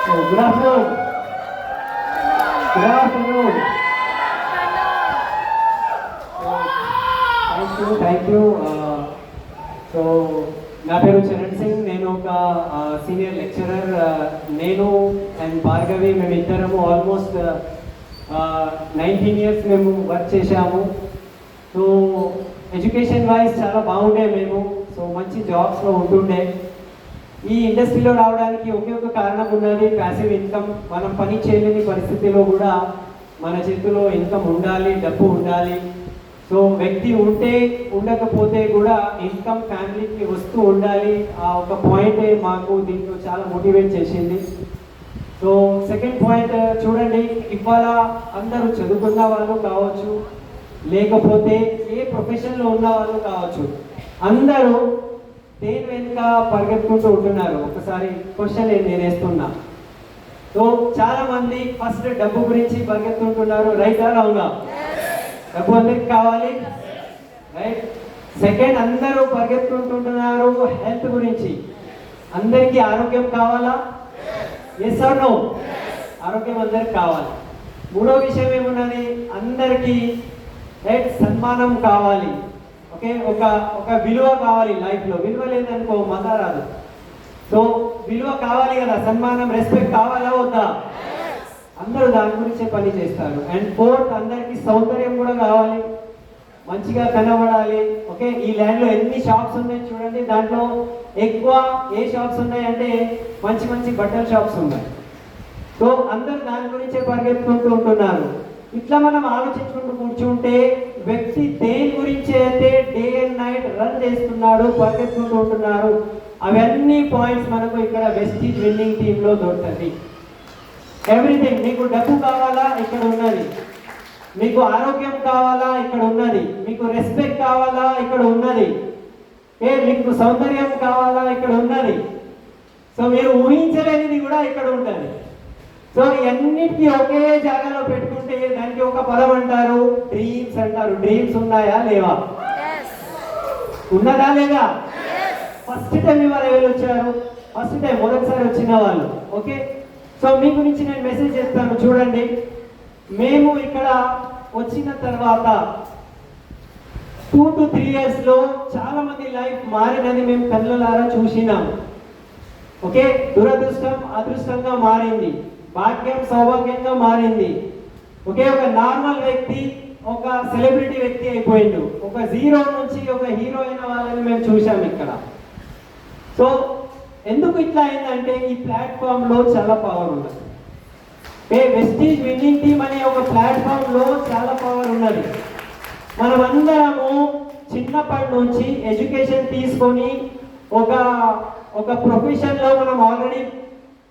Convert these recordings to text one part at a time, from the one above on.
Oh, good afternoon. Good afternoon. Thank you. So నా పేరు చరణ్ సింగ్. నేను ఒక సీనియర్ లెక్చరర్. నేను అండ్ భార్గవి మేమిద్దరము ఆల్మోస్ట్ 19 years మేము వర్క్ చేశాము. సో ఎడ్యుకేషన్ వైజ్ చాలా బాగుండే మేము. సో మంచి జాబ్స్లో ఉంటుండే. ఈ ఇండస్ట్రీలో రావడానికి ఒకే ఒక కారణం ఉన్నది, ప్యాసివ్ ఇన్కమ్. మనం పని చేయలేని పరిస్థితిలో కూడా మన చేతిలో ఇన్కమ్ ఉండాలి, డబ్బు ఉండాలి. సో వ్యక్తి ఉంటే ఉండకపోతే కూడా ఇన్కమ్ ఫ్యామిలీకి వస్తూ ఉండాలి. ఆ ఒక పాయింటే మాకు దీంట్లో చాలా మోటివేట్ చేసింది. సో సెకండ్ పాయింట్ చూడండి, ఇవాళ అందరూ చదువుకున్న వాళ్ళు కావచ్చు, లేకపోతే ఏ ప్రొఫెషన్లో ఉన్న వాళ్ళు కావచ్చు, అందరూ దేని వెనుక పరిగెత్తుకుంటూ ఉంటున్నారు. ఒకసారి క్వశ్చన్ నేను వేస్తున్నా. సో చాలా మంది ఫస్ట్ డబ్బు గురించి పరిగెత్తుంటున్నారు, రైట్ ఆర్ రాంగా? డబ్బు అందరికి కావాలి, రైట్. సెకండ్, అందరూ పరిగెత్తుకుంటున్నారు హెల్త్ గురించి. అందరికీ ఆరోగ్యం కావాలా? Yes or no? ఆరోగ్యం అందరికి కావాలి. మూడో విషయం ఏమున్నది? అందరికీ రైట్ సన్మానం కావాలి. ఓకే, ఒక విలువ కావాలి లైఫ్లో. విలువ లేదనుకో మజా రాదు. సో విలువ కావాలి కదా, సన్మానం, రెస్పెక్ట్ కావాలా వద్దా? అందరూ దాని గురించే పని చేస్తారు. అండ్ ఫోర్త్, అందరికీ సౌందర్యం కూడా కావాలి, మంచిగా కనబడాలి. ఓకే, ఈ ల్యాండ్లో ఎన్ని షాప్స్ ఉన్నాయి చూడండి, దాంట్లో ఎక్కువ ఏ షాప్స్ ఉన్నాయి అంటే మంచి మంచి బట్టల షాప్స్ ఉన్నాయి. సో అందరూ దాని గురించే పరిగెత్తుకుంటూ ఉంటున్నారు. ఇట్లా మనం ఆలోచించుకుంటూ కూర్చుంటే వ్యక్తి దేని గురించి అయితే డే అండ్ నైట్ రన్ చేస్తున్నాడు, పరిగెత్తుకుంటూ ఉంటున్నారు, అవన్నీ పాయింట్స్ మనకు ఇక్కడ వెస్టీజ్ విన్నింగ్ టీంలో దొరుకుతుంది. ఎవ్రీథింగ్. మీకు డబ్బు కావాలా? ఇక్కడ ఉన్నది. మీకు ఆరోగ్యం కావాలా? ఇక్కడ ఉన్నది. మీకు రెస్పెక్ట్ కావాలా? ఇక్కడ ఉన్నది. మీకు సౌందర్యం కావాలా? ఇక్కడ ఉన్నది. సో మీరు ఊహించలేనిది కూడా ఇక్కడ ఉంటుంది. సో ఇవన్నిటికీ ఒకే జాగాలో పెట్టుకుంటే దానికి ఒక పదం అంటారు, డ్రీమ్స్ అంటారు. డ్రీమ్స్ ఉన్నాయా లేవా? ఉన్నదా లేదా? ఫస్ట్ టైం ఇవాళ ఎవరు వచ్చారు? ఫస్ట్ టైం, మొదటిసారి వచ్చిన వాళ్ళు. ఓకే, సో మీ గురించి నేను మెసేజ్ చేస్తాను. చూడండి, మేము ఇక్కడ వచ్చిన తర్వాత 2 to 3 years చాలా మంది లైఫ్ మారినది మేము కళ్ళలారా చూసినాం. ఓకే, దురదృష్టం అదృష్టంగా మారింది, భాగ్యం సౌభాగ్యంగా మారింది. ఒకే ఒక నార్మల్ వ్యక్తి ఒక సెలబ్రిటీ వ్యక్తి అయిపోయిండు. ఒక జీరో నుంచి ఒక హీరో అయిన వాళ్ళని మేము చూసాం ఇక్కడ. సో ఎందుకు ఇట్లా అయిందంటే ఈ ప్లాట్ఫామ్లో చాలా పవర్ ఉన్నది. వెస్టీజ్ విన్నింగ్ టీమ్ అనే ఒక ప్లాట్ఫామ్లో చాలా పవర్ ఉన్నది. మనమందరము చిన్నప్పటి నుంచి ఎడ్యుకేషన్ తీసుకొని ఒక ప్రొఫెషన్లో మనం ఆల్రెడీ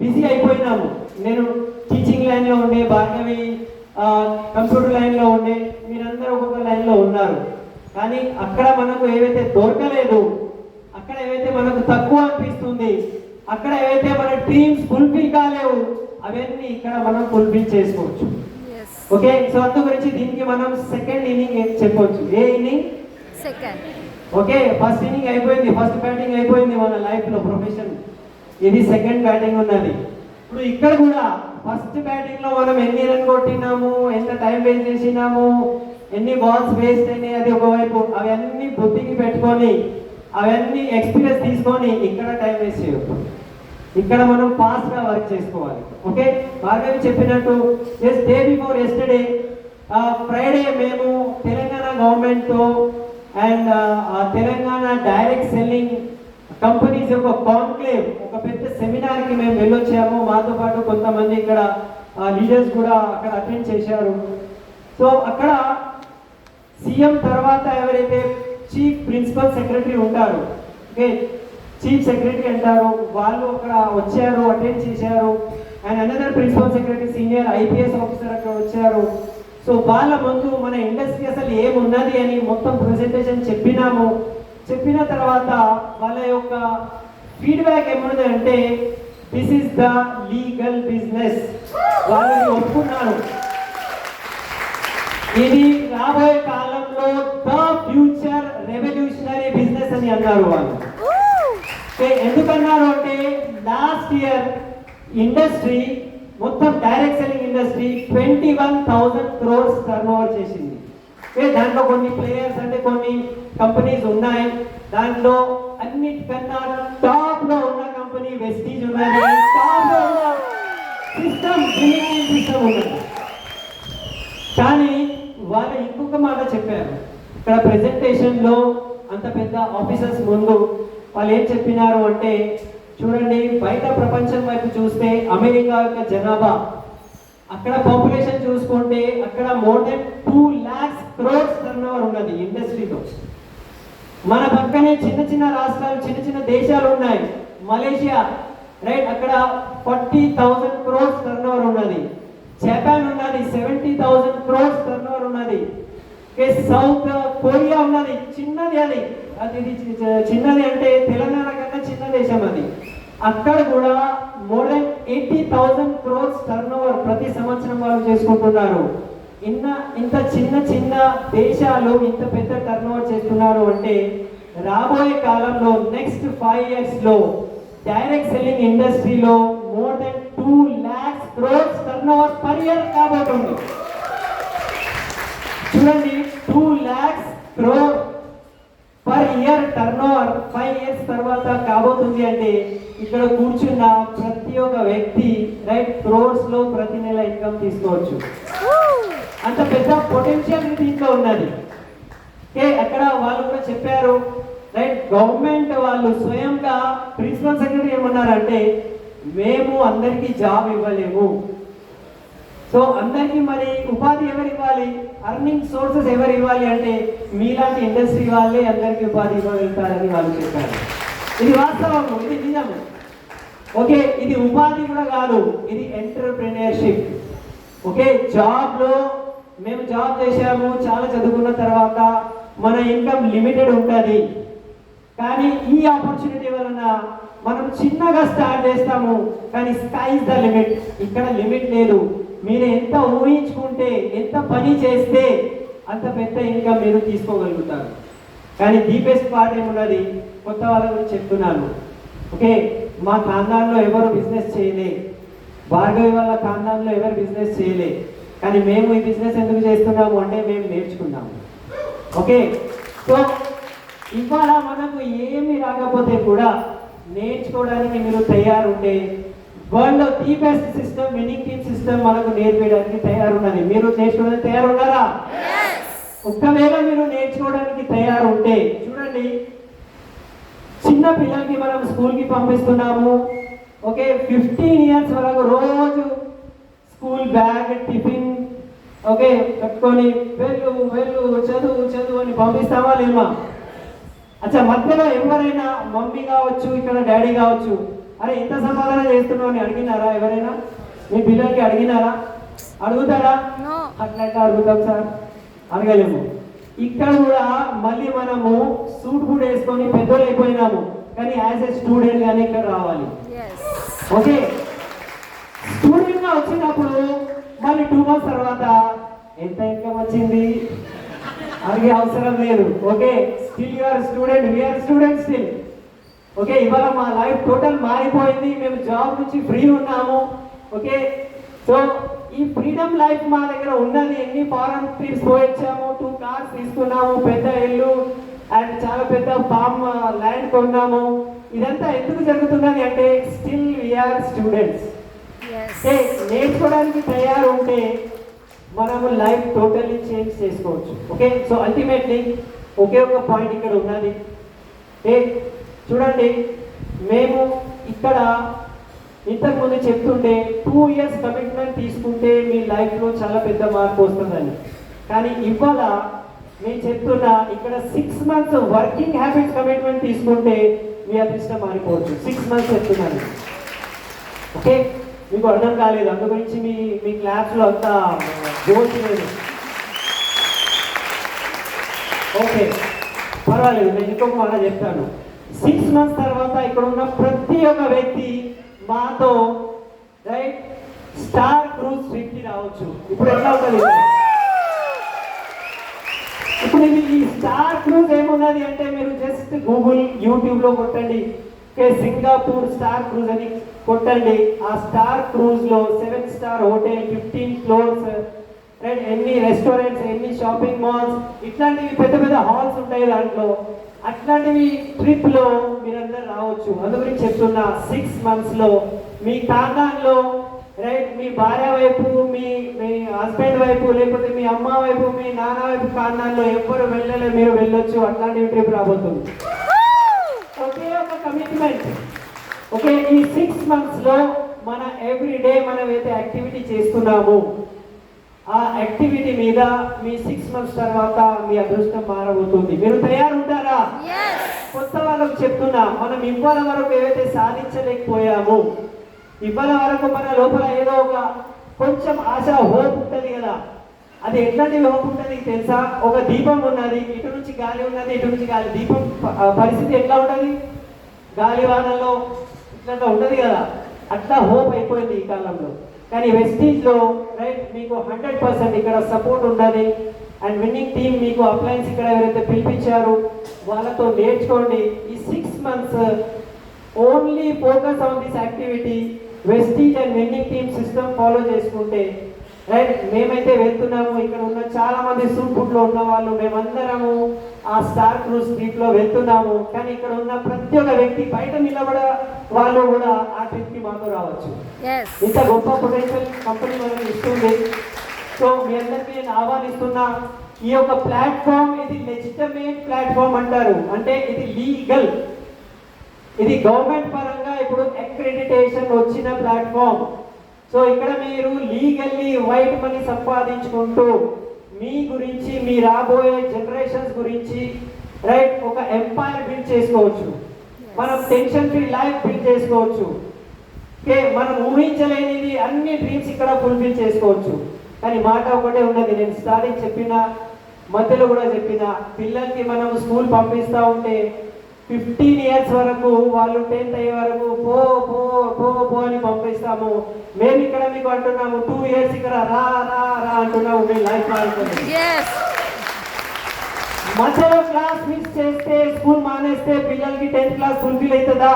బిజీ అయిపోయినాము. నేను టీచింగ్ లైన్లో ఉండే, భార్గవి కంప్యూటర్ లైన్లో ఉండే, మీరందరూ ఒక్కొక్క లైన్లో ఉన్నారు. కానీ అక్కడ మనకు ఏవైతే దొరకలేదు, అక్కడ ఏవైతే మనకు తక్కువ అనిపిస్తుంది, అక్కడ ఏవైతే మన డ్రీమ్స్ ఫుల్ఫిల్ కాలేవు, అవన్నీ ఇక్కడ మనం ఫుల్ఫిల్ చేసుకోవచ్చు. ఓకే, సో అందు గురించి దీనికి మనం సెకండ్ ఇన్నింగ్ చెప్పవచ్చు. ఏ inning? Second. Okay, first inning అయిపోయింది, ఫస్ట్ బ్యాటింగ్ అయిపోయింది మన లైఫ్లో ప్రొఫెషన్. ఇది సెకండ్ బ్యాటింగ్ ఉన్నది. ఇప్పుడు ఇక్కడ కూడా ఫస్ట్ బ్యాటింగ్ లో మనం ఎన్ని రన్ కొట్టినాము, ఎంత టైం వేస్ట్ చేసినాము, ఎన్ని బాల్స్ వేస్ట్ అయినాయి, అది ఒకవైపు. అవన్నీ బుద్ధికి పెట్టుకొని, అవన్నీ ఎక్స్పీరియన్స్ తీసుకొని ఇక్కడ టైం వేస్ట్ చేయొద్దు. ఇక్కడ మనం ఫాస్ట్ గా వర్క్ చేసుకోవాలి. ఓకే, బాగా చెప్పినట్టు just day before yesterday Friday మేము తెలంగాణ గవర్నమెంట్ తో and Telangana direct selling companies యొక్క కాన్క్లేవ్, ఒక పెద్ద సెమినార్కి మేము వెళ్ళొచ్చాము. మాతో పాటు కొంతమంది ఇక్కడ లీడర్స్ కూడా అక్కడ అటెండ్ చేశారు. సో అక్కడ సీఎం తర్వాత ఎవరైతే చీఫ్ ప్రిన్సిపల్ సెక్రటరీ ఉంటారు, ఓకే, చీఫ్ సెక్రటరీ అంటారు, వాళ్ళు అక్కడ వచ్చారు, అటెండ్ చేశారు. And another principal secretary, senior IPS officer అక్కడ వచ్చారు. సో వాళ్ళ ముందు మన ఇండస్ట్రీ అసలు ఏమున్నది అని మొత్తం ప్రెజెంటేషన్ చెప్పినాము. చెప్పిన తర్వాత వాళ్ళ యొక్క ఫీడ్బ్యాక్ ఏమున్నది అంటే this is the legal business. వాళ్ళని ఒప్పుకున్నారు, ఇది రాబోయే కాలంలో ద ఫ్యూచర్ రెవల్యూషనరీ బిజినెస్ అని అన్నారు వాళ్ళు. ఎందుకన్నారు అంటే లాస్ట్ ఇయర్ ఇండస్ట్రీ మొత్తం direct selling industry 21,000 crores turn over చేసింది. దాంట్లో కొన్ని ప్లేయర్స్ అంటే కొన్ని కంపెనీస్ ఉన్నాయి. దాంట్లో అన్నిటికన్నా టాప్ లో ఉన్న కంపెనీ వెస్టీజ్ ఉన్నది, టాప్ లో ఉన్న సిస్టమ్ సిస్టమ్ ఉన్నది. కానీ వాళ్ళు ఇంకొక మాట చెప్పారు ఇక్కడ ప్రెజెంటేషన్ లో, అంత పెద్ద ఆఫీసర్స్ ముందు వాళ్ళు ఏం చెప్పినారు అంటే, చూడండి బయట ప్రపంచం వైపు చూస్తే అమెరికా యొక్క జనాభా, అక్కడ పాపులేషన్ చూసుకుంటే అక్కడ more than 2 lakhs crores turn over ఉన్నది ఇండస్ట్రీలో. మన పక్కనే చిన్న చిన్న రాష్ట్రాలు, చిన్న చిన్న దేశాలు ఉన్నాయి. మలేషియా రైట్, అక్కడ 40,000 crores టర్న్ ఓవర్ ఉన్నది. జపాన్ ఉన్నది 70,000 crores టర్న్ ఓవర్ ఉన్నది. సౌత్ కొరియా ఉన్నది, చిన్నది అది చిన్నది అంటే తెలంగాణ కన్నా చిన్న దేశం అది. అక్కడ కూడా more than 80,000 crores turn over ప్రతి సంవత్సరం వాళ్ళు చేసుకుంటున్నారు. ఇంత చిన్న చిన్న దేశాలు ఇంత పెద్ద టర్న్ ఓవర్ చేస్తున్నారు అంటే, రాబోయే కాలంలో నెక్స్ట్ 5 years లో డైరెక్ట్ సెల్లింగ్ ఇండస్ట్రీలో more than 2 lakhs crores turn over per year కాబోతుంది. చూడండి 2 lakhs crore per year turn over 5 years తర్వాత కాబోతుంది అంటే, ఇక్కడ కూర్చున్న ప్రతి ఒక్క వ్యక్తి రైట్ క్రోర్స్ లో ప్రతి నెల ఇన్కమ్ తీసుకోవచ్చు. అంత పెద్ద పొటెన్షియల్ దీంట్లో ఉన్నది. అక్కడ వాళ్ళు కూడా చెప్పారు రైట్, గవర్నమెంట్ వాళ్ళు స్వయంగా ప్రిన్సిపల్ సెక్రటరీ ఏమన్నారంటే, మేము అందరికీ జాబ్ ఇవ్వలేము, సో అందరికీ మరి ఉపాధి ఎవరు ఇవ్వాలి, అర్నింగ్ సోర్సెస్ ఎవరు ఇవ్వాలి అంటే మీలాంటి ఇండస్ట్రీ వాళ్ళే అందరికీ ఉపాధి ఇవ్వగలుగుతారని వాళ్ళు చెప్పారు. ఇది వాస్తవము, ఇది నిజము. ఓకే, ఇది ఉపాధి కూడా కాదు, ఇది ఎంటర్‌ప్రెన్యూర్‌షిప్. ఓకే, జాబ్లో మేము జాబ్ చేసాము, చాలా చదువుకున్న తర్వాత మన ఇన్కమ్ లిమిటెడ్ ఉంటుంది. కానీ ఈ ఆపర్చునిటీ వలన మనం చిన్నగా స్టార్ట్ చేస్తాము, కానీ స్కై ఇస్ ద లిమిట్. ఇక్కడ లిమిట్ లేదు. మీరు ఎంత ఊహించుకుంటే, ఎంత పని చేస్తే అంత పెద్ద ఇన్కమ్ మీరు తీసుకోగలుగుతారు. కానీ ది బెస్ట్ పార్ట్ ఏమున్నది, కొత్త వాళ్ళ గురించి చెప్తున్నాను. ఓకే, మా ఖాందాన్లో ఎవరు బిజినెస్ చేయలే, భార్గవి వాళ్ళ ఖాందాన్లో ఎవరు బిజినెస్ చేయలే, కానీ మేము ఈ బిజినెస్ ఎందుకు చేస్తున్నాము అంటే మేము నేర్చుకున్నాము. ఓకే, సో ఇవాళ మనకు ఏమి రాకపోతే కూడా నేర్చుకోవడానికి మీరు తయారుంటే, వరల్డ్లో the best system winning team system మనకు నేర్పించడానికి తయారున్నది. మీరు నేర్చుకోవడానికి తయారున్నారా? ఒక్కవేళ మీరు నేర్చుకోవడానికి తయారుంటే, చూడండి చిన్న పిల్లలకి మనం స్కూల్కి పంపిస్తున్నాము. ఓకే, 15 years వరకు రోజు స్కూల్ బ్యాగ్ టిఫిన్ ఓకే కట్టుకొని వెళ్ళు వెళ్ళు చదువు చదువు అని పంపిస్తామా లేమా? అచ్చా, మధ్యలో ఎవరైనా మమ్మీ కావచ్చు, ఇక్కడ డాడీ కావచ్చు, అరే ఎంత సంపాదన చేస్తున్నావు అని అడిగినారా? ఎవరైనా మీ పిల్లలకి అడిగినారా? అడుగుతారా? అట్లా అడుగుతాం సార్, అడగలేము. ఇక్కడ కూడా మళ్ళీ మనము సూట్ కూడా వేసుకొని పెద్దోళ్ళు అయిపోయినాము, కానీ యాజ్ ఎ స్టూడెంట్ గానే ఇక్కడ రావాలి. ఓకే, స్టూడెంట్ గా వచ్చినప్పుడు మళ్ళీ 2 months తర్వాత ఎంత ఇన్కమ్ వచ్చింది అడిగే అవసరం లేదు. Okay, still you are student, we are student still. Okay, ఇవాళ మా లైఫ్ టోటల్ మారిపోయింది, మేము జాబ్ నుంచి ఫ్రీ ఉన్నాము. ఓకే, సో ఈ ఫ్రీడమ్ లైఫ్ మా దగ్గర ఉన్నది. ఎన్ని ఫారెన్ ట్రిప్స్ పోయించాము, 2 cars తీసుకున్నాము, పెద్ద ఇల్లు అండ్ చాలా పెద్ద ఫార్మ్ ల్యాండ్ కొన్నాము. ఇదంతా ఎందుకు జరుగుతున్నది అంటే స్టిల్ వీఆర్ స్టూడెంట్స్. నేర్చుకోవడానికి తయారు ఉంటే మనము లైఫ్ టోటల్లీ చేంజ్ చేసుకోవచ్చు. ఓకే, సో అల్టిమేట్లీ ఒకే ఒక పాయింట్ ఇక్కడ ఉన్నది. చూడండి, మేము ఇక్కడ ఇంతకుముందు చెప్తుంటే 2 years కమిట్మెంట్ తీసుకుంటే మీ లైఫ్లో చాలా పెద్ద మార్పు వస్తుందని. కానీ ఇవాళ నేను చెప్తున్నా, ఇక్కడ 6 months వర్కింగ్ హ్యాబిట్స్ కమిట్మెంట్ తీసుకుంటే మీ అదృష్టం మారిపోవచ్చు. 6 months చెప్తున్నాను. ఓకే, మీకు అర్థం కాలేదు, అందు గురించి మీ క్లాస్లో అంత జోష్ లేదు. ఓకే, పర్వాలేదు, నేను ఇంకొక మాట చెప్తాను. 6 months తర్వాత ఇక్కడ ఉన్న ప్రతి ఒక్క వ్యక్తి మాతో రైట్ స్టార్ క్రూజ్ ట్రిప్కి రావచ్చు. ఇప్పుడు ఎట్లా ఉంటుంది? ఇప్పుడు ఈ స్టార్ క్రూజ్ ఏమున్నది అంటే, మీరు జస్ట్ గూగుల్ యూట్యూబ్లో కొట్టండి సింగపూర్ స్టార్ క్రూజ్ అని కొట్టండి. ఆ స్టార్ క్రూజ్ లో 7 స్టార్ హోటల్, 15 ఫ్లోర్స్, రైట్, ఎన్ని రెస్టారెంట్స్, ఎన్ని షాపింగ్ మాల్స్, ఇట్లాంటివి పెద్ద పెద్ద హాల్స్ ఉంటాయి దాంట్లో. అట్లాంటివి ట్రిప్ లో మీరందరూ రావచ్చు. అందు గురించి చెప్తున్నా, 6 months లో మీ ఖాతాలో, రైట్, మీ భార్య వైపు, మీ మీ హస్బెండ్ వైపు, లేకపోతే మీ అమ్మ వైపు, మీ నాన్న వైపు ఖాతాల్లో ఎవ్వరు వెళ్ళలే, మీరు వెళ్ళొచ్చు. అట్లాంటి ట్రిప్ రాబోతుంది. ఒకే ఒక కమిట్మెంట్. ఓకే, ఈ 6 months లో మన ఎవ్రీడే మనం అయితే యాక్టివిటీ చేస్తున్నాము, ఆ యాక్టివిటీ మీద మీ 6 months తర్వాత మీ అదృష్టం మారబోతుంది. మీరు తయారుంటారా? కొత్త వాళ్ళకు చెప్తున్నా, మనం ఇవాళ వరకు ఏవైతే సాధించలేకపోయాము, ఇవాళ వరకు మన లోపల ఏదో ఒక కొంచెం ఆశ, హోప్ ఉంటుంది కదా. అది ఎట్లాంటి హోప్ ఉంటుంది తెలుసా? ఒక దీపం ఉన్నది, ఇటు నుంచి గాలి ఉన్నది, ఇటు నుంచి గాలి. దీపం పరిస్థితి ఎట్లా ఉంటుంది? గాలి వానల్లో ఇట్లా ఉంటుంది కదా. అట్లా హోప్ అయిపోయింది ఈ కాలంలో. కానీ వెస్టీజ్లో, రైట్, మీకు 100% ఇక్కడ సపోర్ట్ ఉన్నది. అండ్ విన్నింగ్ టీమ్ మీకు అప్లయన్స్ ఇక్కడ ఎవరైతే పిలిపించారు వాళ్ళతో నేర్చుకోండి. ఈ 6 months only focus on this activity. Vestige and winning team system follow చేసుకుంటే, రైట్, మేమైతే వెళ్తున్నాము. ఇక్కడ ఉన్న చాలా మంది సూట్పుట్లో ఉన్న వాళ్ళు, మేమందరము ఆ స్టార్ క్రూజ్ ట్రిప్ లో వెళ్తున్నాము. కానీ ఇక్కడ ఉన్న ప్రతి ఒక్క వ్యక్తి, బయట నిలబడే వాళ్ళు కూడా ఆ ట్రిప్ కి మాతో రావచ్చు. ఇంత గొప్ప పొటెన్షియల్ కంపెనీ మనకి ఇస్తుంది. సో మీ అందరికీ నేను ఆహ్వానిస్తున్నా. ఈ యొక్క ప్లాట్ఫామ్, ఇది లెజిటమేట్ ప్లాట్ఫామ్ అంటారు. అంటే ఇది లీగల్, ఇది గవర్నమెంట్ పరంగా ఇప్పుడు అక్రెడిటేషన్ వచ్చిన ప్లాట్ఫామ్. సో ఇక్కడ మీరు లీగల్లీ వైట్ మనీ సంపాదించుకుంటూ మీ గురించి, మీ రాబోయే జనరేషన్స్ గురించి, రైట్, ఒక ఎంపైర్ బిల్డ్ చేసుకోవచ్చు. మనం టెన్షన్ ఫ్రీ లైఫ్ బిల్డ్ చేసుకోవచ్చు. ఓకే, మనం ఊహించలేనిది అన్ని డ్రీమ్స్ ఇక్కడ ఫుల్ఫిల్ చేసుకోవచ్చు. కానీ మాట ఒకటే ఉన్నది, నేను స్టార్టింగ్ చెప్పిన, మధ్యలో కూడా చెప్పిన, పిల్లలకి మనం స్కూల్ పంపిస్తూ ఉంటే 15 years వరకు, వాళ్ళు 10th అయ్యే వరకు పో పో పో పో అని పంపిస్తాము. మేము ఇక్కడ మీకు అంటున్నాము 2 years ఇక్కడ రా రా రా అంటున్నాము. మీ లైఫ్ మారుతుంది. మధ్యలో క్లాస్ మిస్ చేస్తే, స్కూల్ మానేస్తే పిల్లలకి 10th class ఫుల్ఫిల్ అవుతుందా?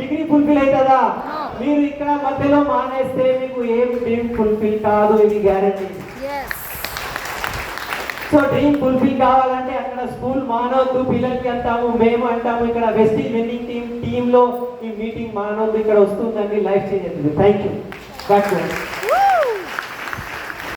డిగ్రీ ఫుల్ఫిల్ అవుతుందా? మీరు ఇక్కడ మధ్యలో మానేస్తే మీకు ఏం డ్రీమ్ ఫుల్ఫిల్ కాదు, ఇది గ్యారంటీ. సో డ్రీమ్ ఫుల్ఫిల్ కావాలంటే అక్కడ స్కూల్ మానవద్దు, పిల్లలకి అంటాము, మేము అంటాము. ఇక్కడ వెస్టీజ్ విన్నింగ్ టీంలో ఈ మీటింగ్ మానవద్దు, ఇక్కడ వస్తుందండి, లైఫ్ చేంజ్ అవుతుంది. Thank you.